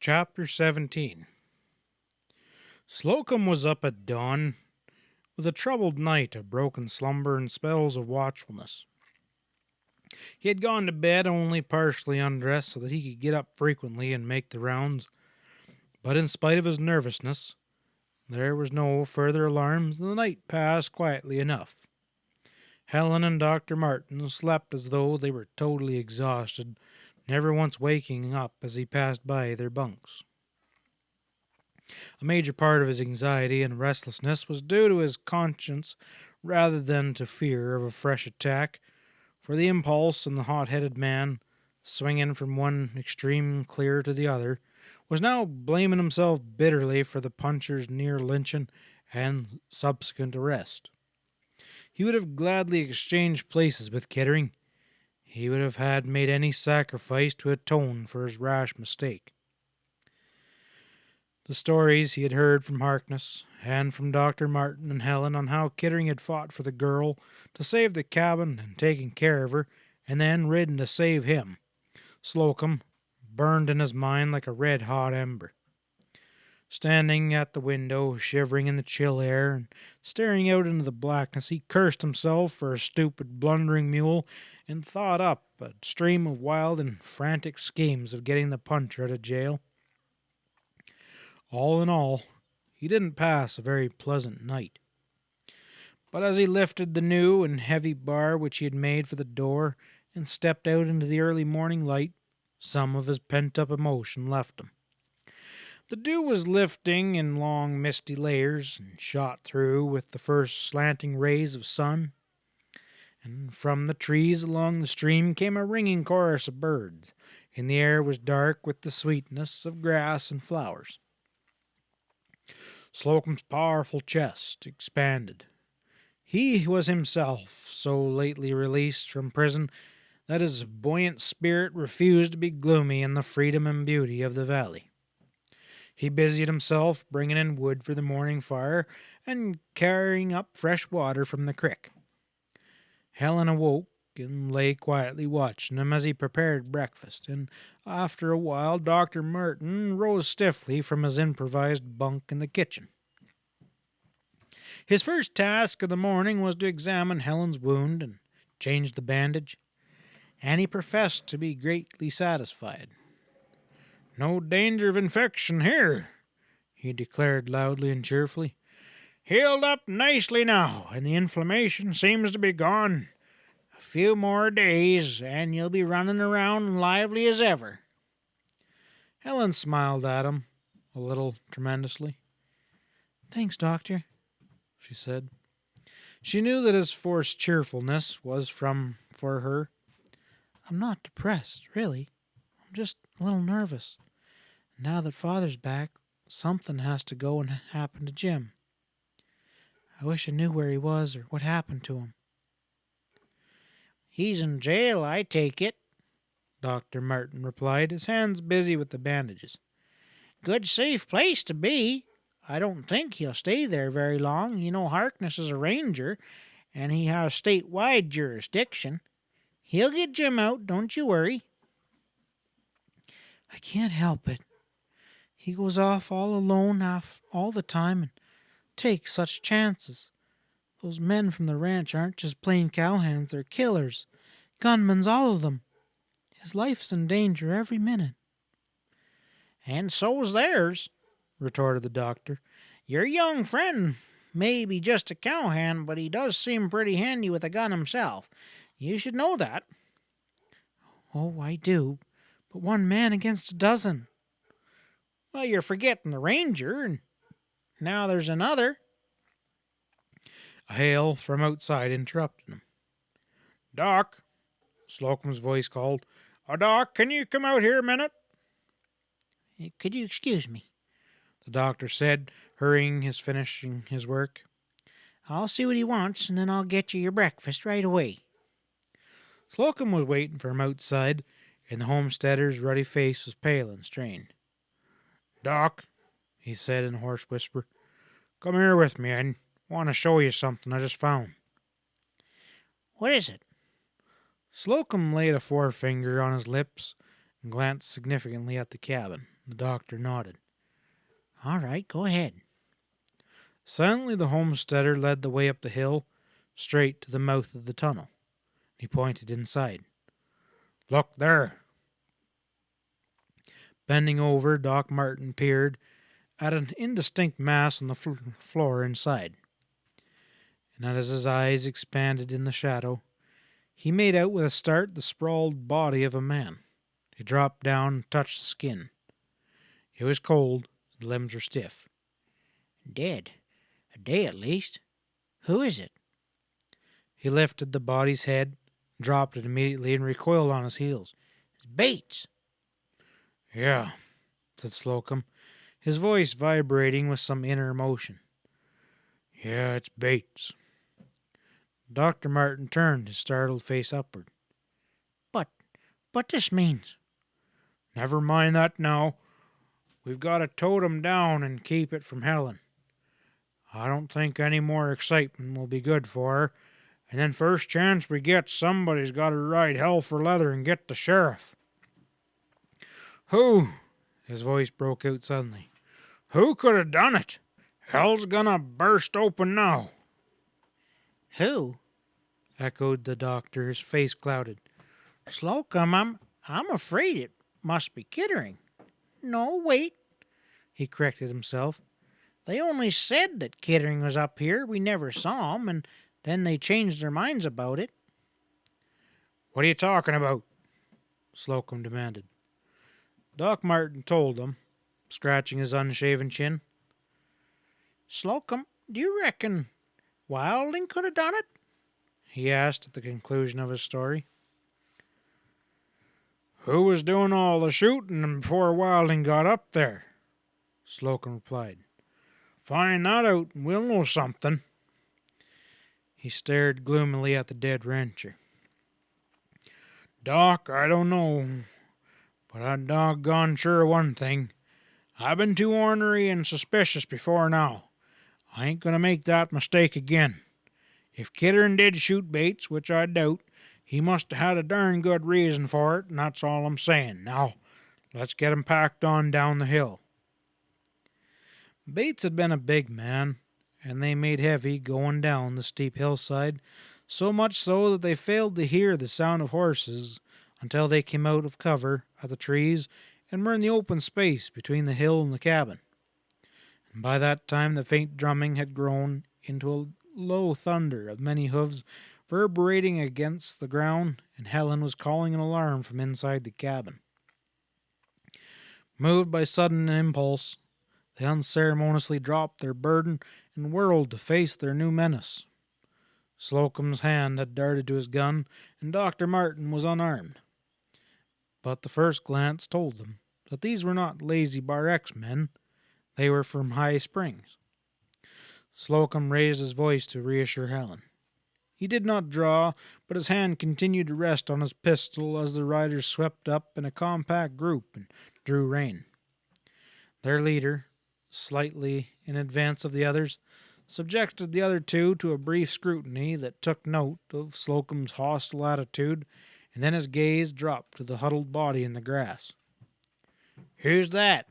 Chapter 17. Slocum was up at dawn, with a troubled night of broken slumber and spells of watchfulness. He had gone to bed only partially undressed so that he could get up frequently and make the rounds, but in spite of his nervousness, there was no further alarms, and the night passed quietly enough. Helen and Dr. Martin slept as though they were totally exhausted, never once waking up as he passed by their bunks. A major part of his anxiety and restlessness was due to his conscience rather than to fear of a fresh attack, for the impulse in the hot-headed man, swinging from one extreme clear to the other, was now blaming himself bitterly for the puncher's near lynching and subsequent arrest. He would have gladly exchanged places with Kettering. He would have had made any sacrifice to atone for his rash mistake. The stories he had heard from Harkness and from Dr. Martin and Helen on how Kettering had fought for the girl to save the cabin and taken care of her, and then ridden to save him, Slocum, burned in his mind like a red-hot ember. Standing at the window, shivering in the chill air, and staring out into the blackness, he cursed himself for a stupid, blundering mule, and thought up a stream of wild and frantic schemes of getting the puncher out of jail. All in all, he didn't pass a very pleasant night. But as he lifted the new and heavy bar which he had made for the door and stepped out into the early morning light, some of his pent-up emotion left him. The dew was lifting in long misty layers and shot through with the first slanting rays of sun, and from the trees along the stream came a ringing chorus of birds, and the air was dark with the sweetness of grass and flowers. Slocum's powerful chest expanded. He was himself so lately released from prison that his buoyant spirit refused to be gloomy in the freedom and beauty of the valley. He busied himself bringing in wood for the morning fire and carrying up fresh water from the creek. Helen awoke and lay quietly watching him as he prepared breakfast, and after a while Dr. Martin rose stiffly from his improvised bunk in the kitchen. His first task of the morning was to examine Helen's wound and change the bandage, and he professed to be greatly satisfied. "No danger of infection here," he declared loudly and cheerfully. "Healed up nicely now, and the inflammation seems to be gone. A few more days, and you'll be running around lively as ever." Helen smiled at him, a little tremendously. "Thanks, Doctor," she said. She knew that his forced cheerfulness was for her. "I'm not depressed, really. I'm just a little nervous. Now that Father's back, something has to go and happen to Jim. I wish I knew where he was or what happened to him." "He's in jail, I take it," Dr. Martin replied, his hands busy with the bandages. "Good safe place to be. I don't think he'll stay there very long. You know Harkness is a ranger, and he has statewide jurisdiction. He'll get Jim out, don't you worry." "I can't help it. He goes off all alone all the time and takes such chances. Those men from the ranch aren't just plain cowhands, they're killers. Gunmen, all of them. His life's in danger every minute." "And so's theirs," retorted the doctor. "Your young friend may be just a cowhand, but he does seem pretty handy with a gun himself. You should know that." "Oh, I do. But one man against a dozen." "Well, you're forgetting the ranger, and now there's another." A hail from outside interrupted him. "Doc," Slocum's voice called. "Doc, can you come out here a minute?" "Could you excuse me?" the doctor said, hurrying his finishing his work. "I'll see what he wants, and then I'll get you your breakfast right away." Slocum was waiting for him outside, and the homesteader's ruddy face was pale and strained. "Doc," he said in a hoarse whisper, "come here with me. I want to show you something I just found." "What is it?" Slocum laid a forefinger on his lips and glanced significantly at the cabin. The doctor nodded. All right, go ahead. Silently, the homesteader led the way up the hill, straight to the mouth of the tunnel. He pointed inside. Look there. Bending over, Doc Martin peered at an indistinct mass on the floor inside. And as his eyes expanded in the shadow, he made out with a start the sprawled body of a man. He dropped down and touched the skin. It was cold, the limbs were stiff. Dead. A day at least. Who is it? He lifted the body's head, dropped it immediately, and recoiled on his heels. It's Bates. Yeah, said Slocum, his voice vibrating with some inner emotion. Yeah, it's Bates. Dr. Martin turned, his startled face upward. But this means. Never mind that now. We've got to tote him down and keep it from Helen. I don't think any more excitement will be good for her, and then first chance we get, somebody's got to ride hell for leather and get the sheriff. Who? His voice broke out suddenly. Who could have done it? Hell's gonna burst open now. Who? Echoed the doctor, his face clouded. Slocum, I'm afraid it must be Kittering. No, wait, he corrected himself. They only said that Kittering was up here. We never saw him, and then they changed their minds about it. What are you talking about? Slocum demanded. Doc Martin told him, scratching his unshaven chin. Slocum, do you reckon Wilding could have done it? He asked at the conclusion of his story. Who was doing all the shooting before Wilding got up there? Slocum replied. Find that out and we'll know something. He stared gloomily at the dead rancher. Doc, I don't know, but I'm doggone sure of one thing. I've been too ornery and suspicious before now. I ain't going to make that mistake again. If Kittering did shoot Bates, which I doubt, he must have had a darn good reason for it, and that's all I'm saying. Now, let's get him packed on down the hill. Bates had been a big man, and they made heavy going down the steep hillside, so much so that they failed to hear the sound of horses until they came out of cover at the trees and were in the open space between the hill and the cabin. And by that time the faint drumming had grown into a low thunder of many hoofs reverberating against the ground, and Helen was calling an alarm from inside the cabin. Moved by sudden impulse, they unceremoniously dropped their burden and whirled to face their new menace. Slocum's hand had darted to his gun, and Dr. Martin was unarmed. But the first glance told them that these were not lazy Bar X men. They were from High Springs. Slocum raised his voice to reassure Helen. He did not draw, but his hand continued to rest on his pistol as the riders swept up in a compact group and drew rein. Their leader, slightly in advance of the others, subjected the other two to a brief scrutiny that took note of Slocum's hostile attitude, and then his gaze dropped to the huddled body in the grass. "Who's that?"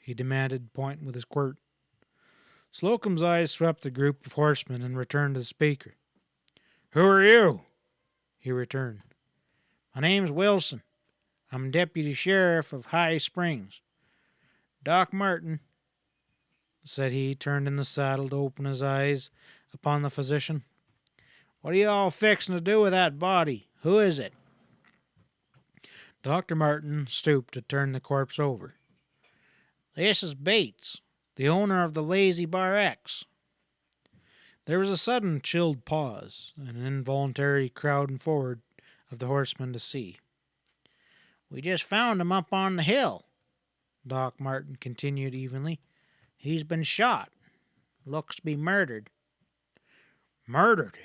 he demanded, pointing with his quirt. Slocum's eyes swept the group of horsemen and returned to the speaker. "Who are you?" he returned. "My name's Wilson. I'm deputy sheriff of High Springs. Doc Martin," said he, turned in the saddle to open his eyes upon the physician. "What are you all fixing to do with that body? Who is it?" Dr. Martin stooped to turn the corpse over. "This is Bates, the owner of the Lazy Bar X." There was a sudden chilled pause, and an involuntary crowding forward of the horsemen to see. "We just found him up on the hill," Doc Martin continued evenly. "He's been shot. Looks to be murdered." "Murdered?"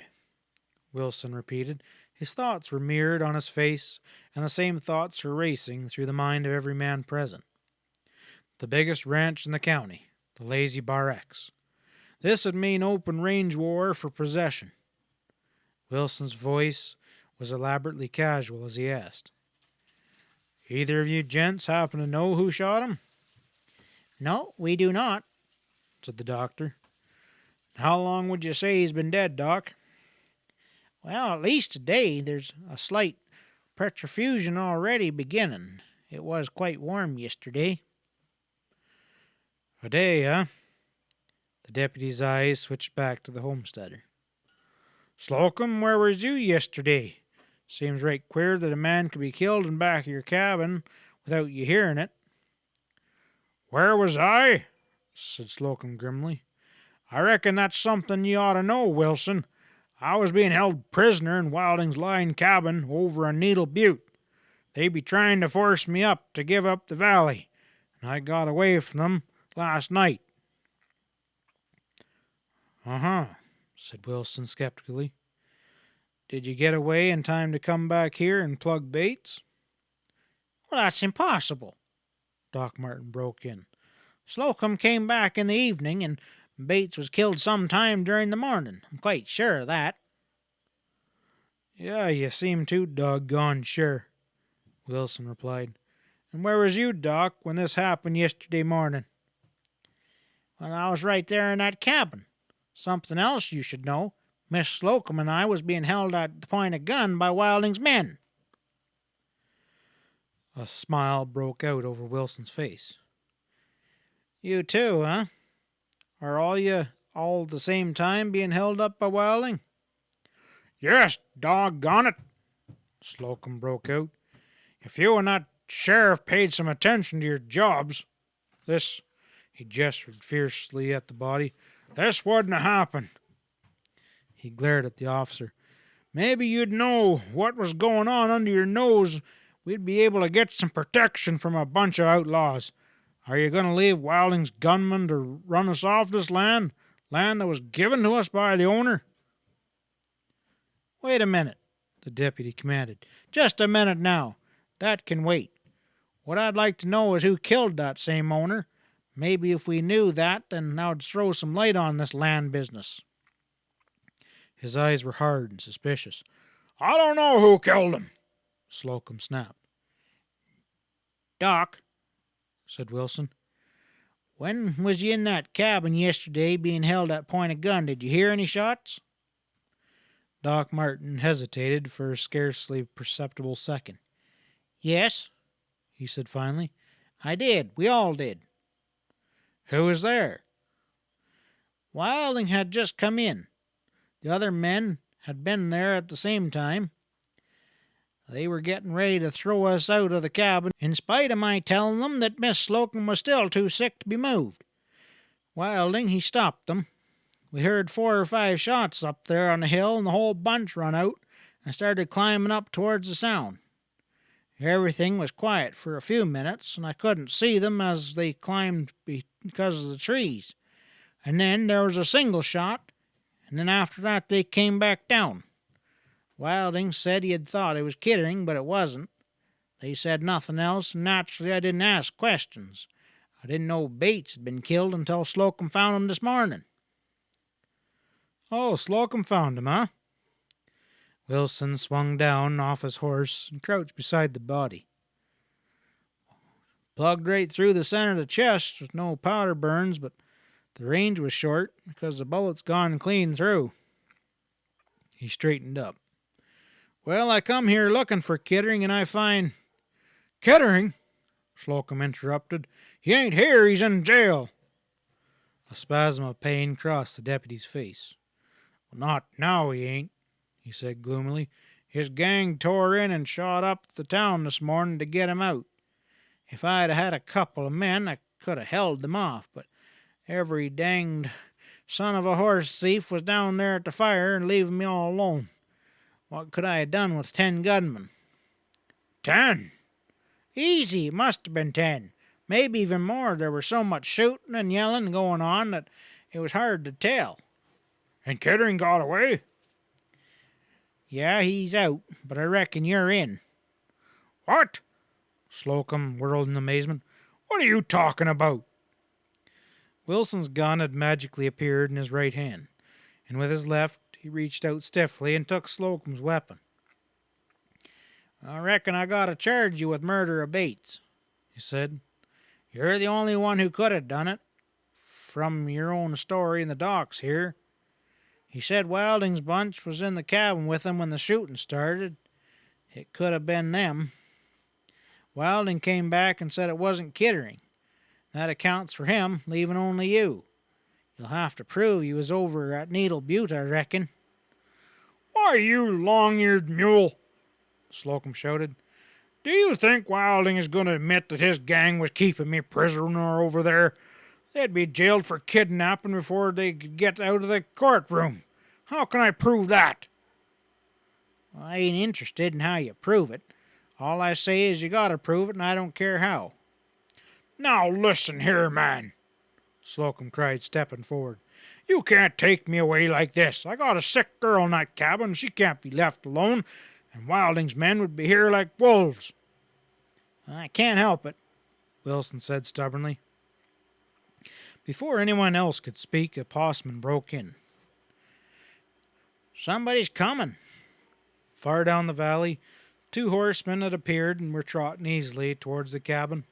Wilson repeated. His thoughts were mirrored on his face, and the same thoughts were racing through the mind of every man present. The biggest ranch in the county, the Lazy Bar X. This would mean open range war for possession. Wilson's voice was elaborately casual as he asked, "Either of you gents happen to know who shot him?" No, we do not, said the doctor. How long would you say he's been dead, Doc? Well, at least today there's a slight petrifusion already beginning. It was quite warm yesterday. A day, huh? The deputy's eyes switched back to the homesteader. Slocum, where was you yesterday? Seems right queer that a man could be killed in back of your cabin without you hearing it. Where was I? Said Slocum grimly. I reckon that's something you ought to know, Wilson. I was being held prisoner in Wilding's line cabin over on Needle Butte. They be trying to force me up to give up the valley, and I got away from them last night. Uh-huh, said Wilson skeptically. Did you get away in time to come back here and plug Bates? Well, that's impossible, Doc Martin broke in. Slocum came back in the evening, and Bates was killed some time during the morning. I'm quite sure of that. Yeah, you seem too doggone sure, Wilson replied. And where was you, Doc, when this happened yesterday morning? Well, I was right there in that cabin. Something else you should know. Miss Slocum and I was being held at the point of gun by Wilding's men. A smile broke out over Wilson's face. You too, huh? Are all you all at the same time being held up by Wilding? Yes, doggone it, Slocum broke out. If you and that sheriff paid some attention to your jobs, this, he gestured fiercely at the body, this wouldn't have happened. He glared at the officer. Maybe you'd know what was going on under your nose. We'd be able to get some protection from a bunch of outlaws. Are you going to leave Wilding's gunmen to run us off this land that was given to us by the owner? Wait a minute, the deputy commanded. Just a minute now. That can wait. What I'd like to know is who killed that same owner. Maybe if we knew that, then that would throw some light on this land business. His eyes were hard and suspicious. I don't know who killed him, Slocum snapped. Doc, said Wilson. When was you in that cabin yesterday being held at point of gun? Did you hear any shots? Doc Martin hesitated for a scarcely perceptible second. Yes, he said finally. I did. We all did. Who was there? Wilding had just come in. The other men had been there at the same time. They were getting ready to throw us out of the cabin, in spite of my telling them that Miss Slocum was still too sick to be moved. Wilding, he stopped them. We heard 4 or 5 shots up there on the hill, and the whole bunch run out and started climbing up towards the sound. Everything was quiet for a few minutes, and I couldn't see them as they climbed because of the trees. And then there was a single shot, and then after that they came back down. Wilding said he had thought it was kidding, but it wasn't. They said nothing else, and naturally I didn't ask questions. I didn't know Bates had been killed until Slocum found him this morning. Oh, Slocum found him, huh? Wilson swung down off his horse and crouched beside the body. Plugged right through the center of the chest with no powder burns, but the range was short because the bullet's gone clean through. He straightened up. Well, I come here looking for Kittering, and I find... Kittering? Slocum interrupted. He ain't here, he's in jail. A spasm of pain crossed the deputy's face. Well, not now he ain't, he said gloomily. His gang tore in and shot up the town this morning to get him out. If I'd had a couple of men, I could have held them off, but every danged son of a horse thief was down there at the fire and leaving me all alone. What could I have done with 10 gunmen? 10? Easy, must have been 10. Maybe even more. There was so much shooting and yelling going on that it was hard to tell. And Kittering got away? Yeah, he's out, but I reckon you're in. What? Slocum whirled in amazement. What are you talking about? Wilson's gun had magically appeared in his right hand, and with his left he reached out stiffly and took Slocum's weapon. I reckon I gotta charge you with murder of Bates, he said. You're the only one who could have done it, from your own story in the docks here. He said Wilding's bunch was in the cabin with him when the shooting started. It could have been them. Wilding came back and said it wasn't Kittering. That accounts for him leaving only you. You'll have to prove you was over at Needle Butte, I reckon." "Why, you long-eared mule!" Slocum shouted. "Do you think Wilding is going to admit that his gang was keeping me prisoner over there? They'd be jailed for kidnapping before they could get out of the courtroom. How can I prove that?" "I ain't interested in how you prove it. All I say is you gotta prove it, and I don't care how." "Now listen here, man," Slocum cried, stepping forward. "You can't take me away like this. I got a sick girl in that cabin. She can't be left alone, and Wilding's men would be here like wolves." "I can't help it," Wilson said stubbornly. Before anyone else could speak, a postman broke in. "Somebody's coming." Far down the valley, 2 horsemen had appeared and were trotting easily towards the cabin,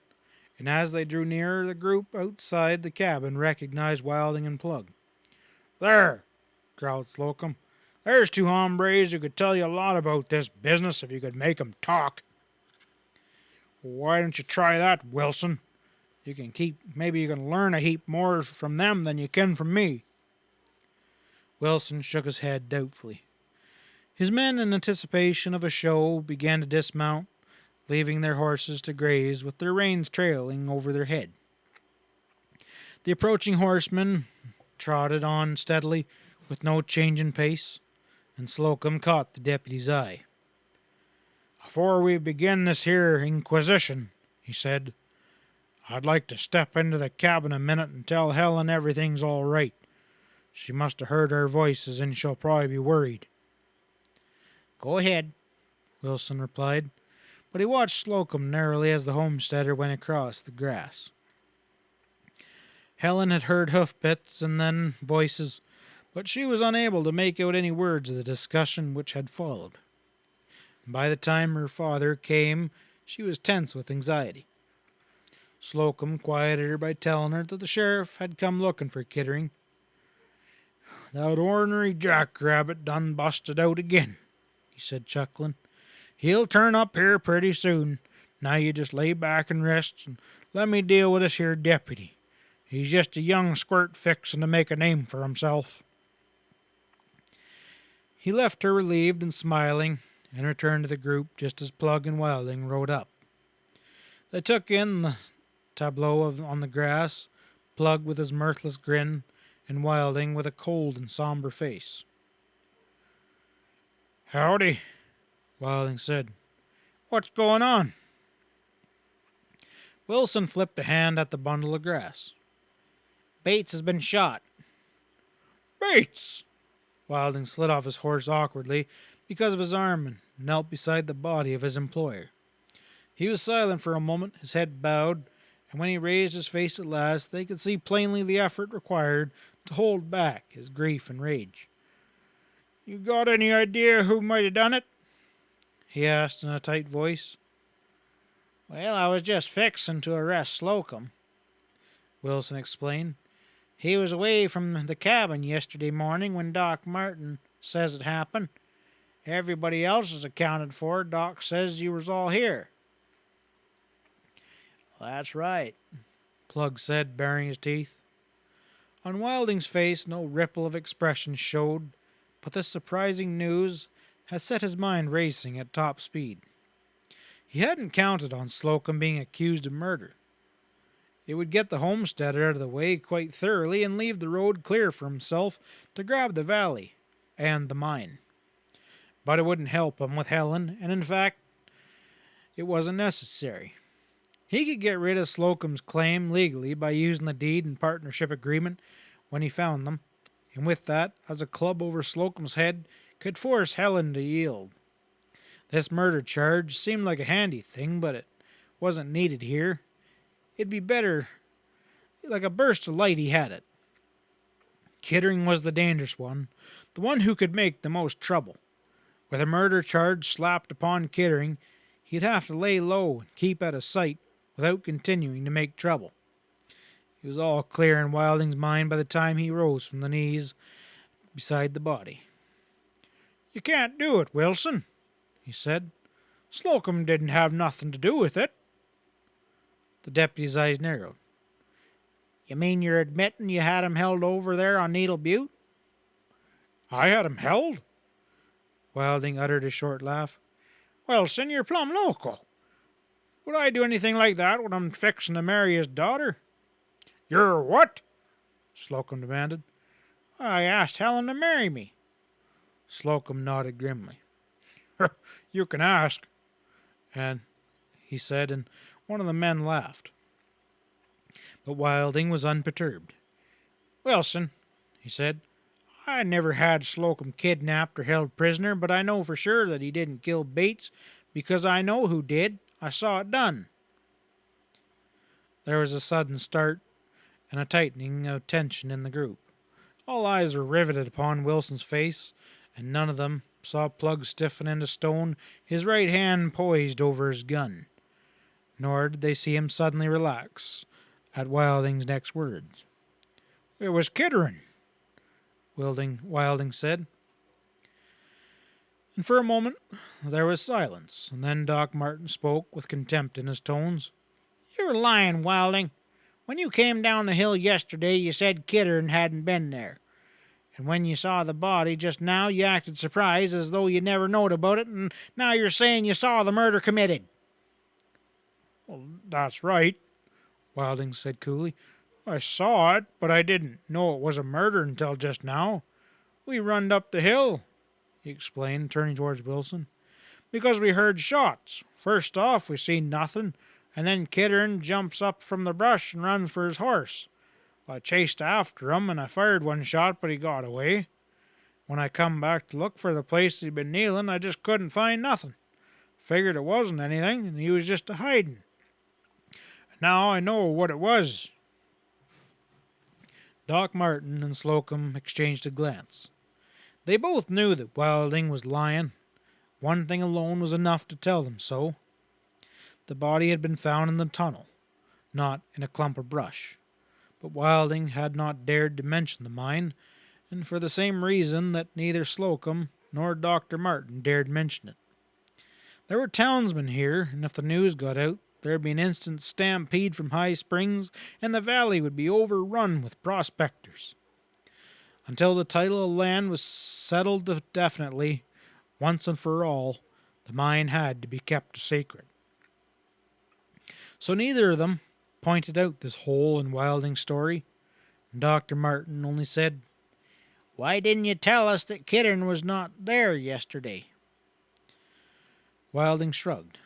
and as they drew nearer, the group outside the cabin recognized Wilding and Plug. "There," growled Slocum. "There's 2 hombres who could tell you a lot about this business if you could make 'em talk." "Why don't you try that, Wilson? Maybe you can learn a heap more from them than you can from me." Wilson shook his head doubtfully. His men, in anticipation of a show, began to dismount, leaving their horses to graze with their reins trailing over their head. The approaching horsemen trotted on steadily, with no change in pace, and Slocum caught the deputy's eye. "Afore we begin this here inquisition," he said, "I'd like to step into the cabin a minute and tell Helen everything's all right. She must have heard our voices, and she'll probably be worried." "Go ahead," Wilson replied, but he watched Slocum narrowly as the homesteader went across the grass. Helen had heard hoofbeats and then voices, but she was unable to make out any words of the discussion which had followed. By the time her father came, she was tense with anxiety. Slocum quieted her by telling her that the sheriff had come looking for Kittering. "That ornery jackrabbit done busted out again," he said, chuckling. "He'll turn up here pretty soon. Now you just lay back and rest, and let me deal with this here deputy. He's just a young squirt fixin' to make a name for himself." He left her relieved and smiling, and returned to the group just as Plug and Wilding rode up. They took in the tableau on the grass, Plug with his mirthless grin, and Wilding with a cold and somber face. "Howdy," Wilding said. "What's going on?" Wilson flipped a hand at the bundle of grass. "Bates has been shot." "Bates!" Wilding slid off his horse awkwardly because of his arm and knelt beside the body of his employer. He was silent for a moment, his head bowed, and when he raised his face at last, they could see plainly the effort required to hold back his grief and rage. "You got any idea who might have done it?" he asked in a tight voice. "Well, I was just fixin' to arrest Slocum," Wilson explained. "He was away from the cabin yesterday morning when Doc Martin says it happened. Everybody else is accounted for. Doc says you was all here." "That's right," Plug said, baring his teeth. On Wilding's face no ripple of expression showed, but this surprising news had set his mind racing at top speed. He hadn't counted on Slocum being accused of murder. It would get the homesteader out of the way quite thoroughly and leave the road clear for himself to grab the valley and the mine. But it wouldn't help him with Helen, and in fact, it wasn't necessary. He could get rid of Slocum's claim legally by using the deed and partnership agreement when he found them, and with that, as a club over Slocum's head, could force Helen to yield. This murder charge seemed like a handy thing, but it wasn't needed here. It'd be better, like a burst of light he had it. Kittering was the dangerous one, the one who could make the most trouble. With a murder charge slapped upon Kittering, he'd have to lay low and keep out of sight without continuing to make trouble. It was all clear in Wilding's mind by the time he rose from the knees beside the body. "You can't do it, Wilson," he said. "Slocum didn't have nothing to do with it." The deputy's eyes narrowed. You mean you're admitting you had him held over there on Needle Butte? "I had him held?" Wilding uttered a short laugh. "Wilson, you're plumb loco. Would I do anything like that when I'm fixing to marry his daughter?" "You're what?" Slocum demanded. I asked Helen to marry me." Slocum nodded grimly. "You can ask," and he said, and one of the men laughed. But Wilding was unperturbed. "Wilson," he said, "I never had Slocum kidnapped or held prisoner, but I know for sure that he didn't kill Bates, because I know who did. I saw it done." There was a sudden start and a tightening of tension in the group. All eyes were riveted upon Wilson's face, and none of them saw Plug stiffen into stone, his right hand poised over his gun. Nor did they see him suddenly relax at Wilding's next words. "It was Kittering," Wilding said. And for a moment there was silence, and then Doc Martin spoke with contempt in his tones. "You're lying, Wilding. When you came down the hill yesterday, you said Kittering hadn't been there. And when you saw the body just now, you acted surprised as though you never knowed about it, and now you're saying you saw the murder committed." "Well, that's right," Wilding said coolly. "I saw it, but I didn't know it was a murder until just now. We runned up the hill," he explained, turning towards Wilson, "because we heard shots. First off, we seen nothing, and then Kittering jumps up from the brush and runs for his horse. I chased after him, and I fired one shot, but he got away. When I come back to look for the place he'd been kneeling, I just couldn't find nothing. Figured it wasn't anything, and he was just a hiding. Now I know what it was." Doc Martin and Slocum exchanged a glance. They both knew that Wilding was lying. One thing alone was enough to tell them so. The body had been found in the tunnel, not in a clump of brush. But Wilding had not dared to mention the mine, and for the same reason that neither Slocum nor Dr. Martin dared mention it. There were townsmen here, and if the news got out, there'd be an instant stampede from High Springs, and the valley would be overrun with prospectors. Until the title of land was settled definitely, once and for all, the mine had to be kept a secret. So neither of them pointed out this hole in Wilding's story, and Dr. Martin only said, "Why didn't you tell us that Kittering was not there yesterday?" Wilding shrugged.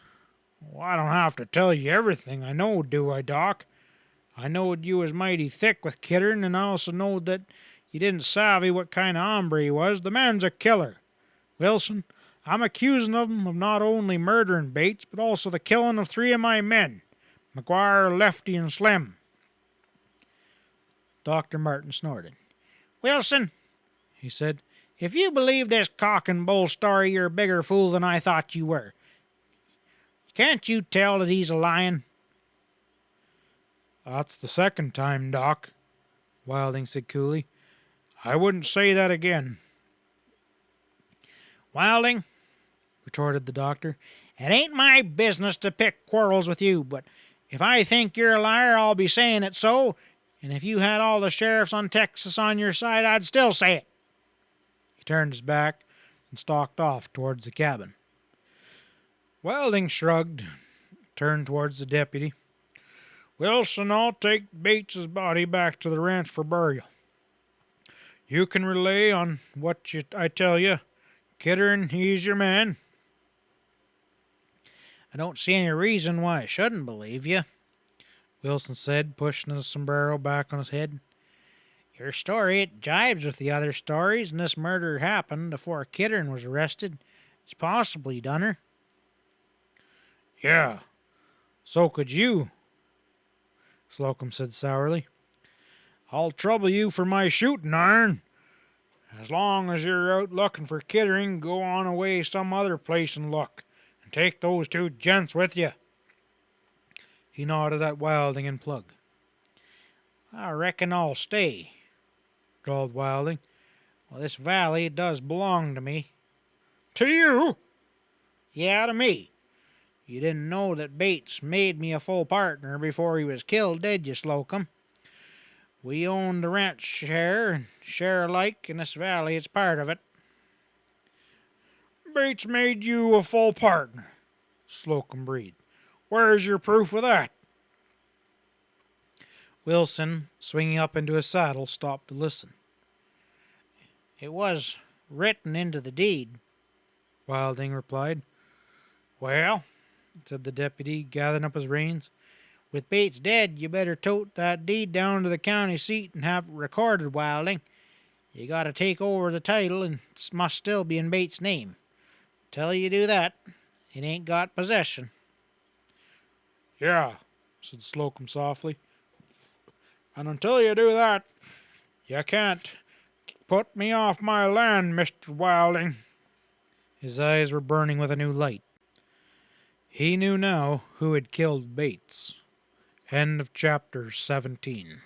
"Well, I don't have to tell you everything I know, do I, Doc? I knowed you was mighty thick with Kittering, and I also knowed that you didn't savvy what kind of hombre he was. The man's a killer. Wilson, I'm accusing of him of not only murdering Bates, but also the killing of 3 of my men, McGuire, Lefty, and Slim." Dr. Martin snorted. "Wilson," he said, "if you believe this cock and bull story, you're a bigger fool than I thought you were. Can't you tell that he's a lying?" "That's the second time, Doc," Wilding said coolly. "I wouldn't say that again." "Wilding," retorted the doctor, "it ain't my business to pick quarrels with you, but if I think you're a liar, I'll be saying it so, and if you had all the sheriffs on Texas on your side, I'd still say it." He turned his back and stalked off towards the cabin. Wilding shrugged, turned towards the deputy. "Wilson, I'll take Bates's body back to the ranch for burial. You can relay on what I tell you. Kittering, he's your man." "I don't see any reason why I shouldn't believe you," Wilson said, pushing his sombrero back on his head. "Your story, it jibes with the other stories, and this murder happened before Kittering was arrested. It's possible he done her." "Yeah, so could you," Slocum said sourly. "I'll trouble you for my shooting iron. As long as you're out looking for Kittering, go on away some other place and look, and take those 2 gents with you." He nodded at Wilding and Plug. I reckon I'll stay, drawled Wilding. Well, this valley does belong to me. To you? Yeah, to me. You didn't know that Bates made me a full partner before he was killed, did you, Slocum? We own the ranch share, and share alike in this valley. It's part of it. Bates made you a full partner, Slocum breathed. Where's your proof of that? Wilson, swinging up into his saddle, stopped to listen. It was written into the deed, Wilding replied. Well, said the deputy, gathering up his reins. With Bates dead, you better tote that deed down to the county seat and have it recorded, Wilding. You gotta take over the title, and it must still be in Bates' name. Till you do that, it ain't got possession. yeah, said Slocum softly. And until you do that, you can't put me off my land, Mr. Wilding. His eyes were burning with a new light. He knew now who had killed Bates. End of chapter 17.